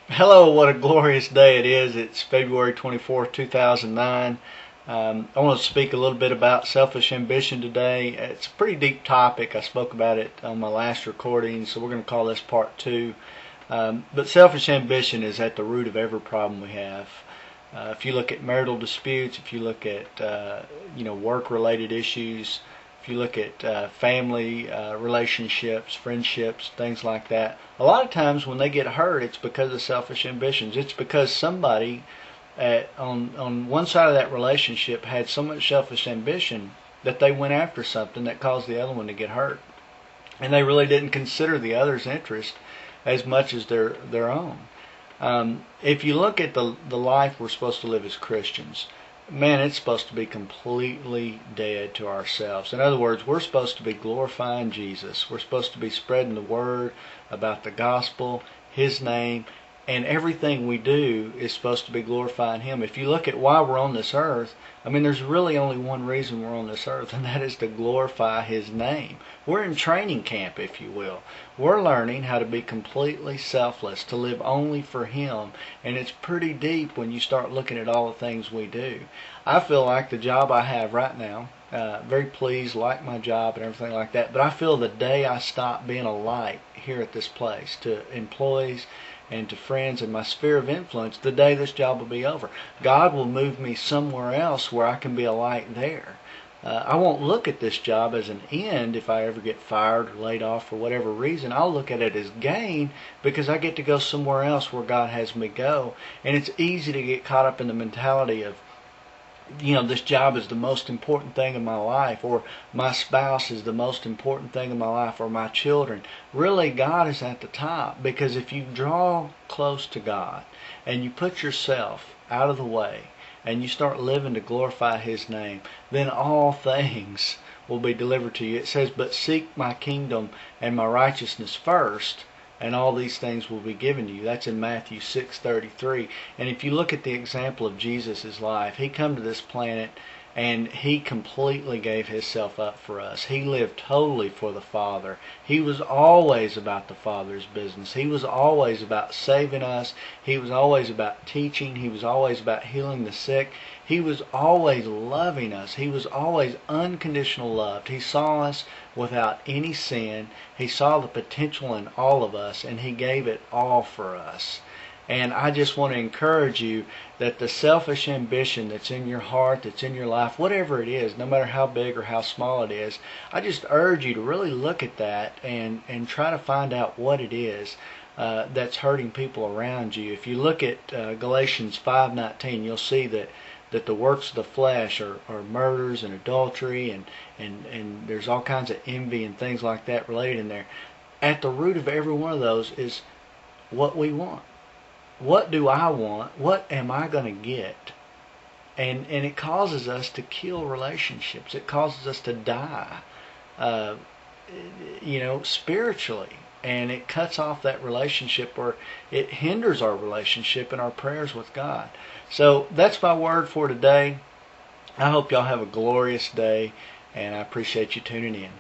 Hello, what a glorious day it is. It's February 24th, 2009. I want to speak a little bit about selfish ambition today. It's a pretty deep topic. I spoke about it on my last recording, so we're going to call this part two. But selfish ambition is at the root of every problem we have. If you look at marital disputes, if you look at work-related issues, if you look at family relationships, friendships, things like that, a lot of times when they get hurt, it's because of selfish ambitions. It's because somebody on one side of that relationship had so much selfish ambition that they went after something that caused the other one to get hurt, and they really didn't consider the other's interest as much as their own. If you look at the life we're supposed to live as Christians, man, it's supposed to be completely dead to ourselves. In other words, we're supposed to be glorifying Jesus. We're supposed to be spreading the word about the gospel, His name, and everything we do is supposed to be glorifying Him. If you look at why we're on this earth, I mean, there's really only one reason we're on this earth, and that is to glorify His name. We're in training camp, if you will. We're learning how to be completely selfless, to live only for Him, and it's pretty deep when you start looking at all the things we do. I feel like the job I have right now, very pleased, like my job and everything like that, but I feel the day I stop being a light here at this place to employees and to friends in my sphere of influence, the day this job will be over. God will move me somewhere else where I can be a light there. I won't look at this job as an end if I ever get fired or laid off for whatever reason. I'll look at it as gain because I get to go somewhere else where God has me go. And it's easy to get caught up in the mentality of, this job is the most important thing in my life, or my spouse is the most important thing in my life, or my children. Really, God is at the top, because if you draw close to God and you put yourself out of the way and you start living to glorify His name, then all things will be delivered to you. It says, but seek my kingdom and my righteousness first, and all these things will be given to you. That's in Matthew 6:33. And if you look at the example of Jesus' life, He come to this planet and He completely gave Himself up for us. He lived totally for the Father. He was always about the Father's business. He was always about saving us. He was always about teaching. He was always about healing the sick. He was always loving us. He was always unconditional loved. He saw us without any sin. He saw the potential in all of us, and He gave it all for us. And I just want to encourage you that the selfish ambition that's in your heart, that's in your life, whatever it is, no matter how big or how small it is, I just urge you to really look at that and try to find out what it is that's hurting people around you. If you look at Galatians 5:19, you'll see that the works of the flesh are murders and adultery, and there's all kinds of envy and things like that related in there. At the root of every one of those is what we want. What do I want? What am I going to get? And it causes us to kill relationships. It causes us to die, uh, spiritually. And it cuts off that relationship, or it hinders our relationship and our prayers with God. So that's my word for today. I hope y'all have a glorious day, and I appreciate you tuning in.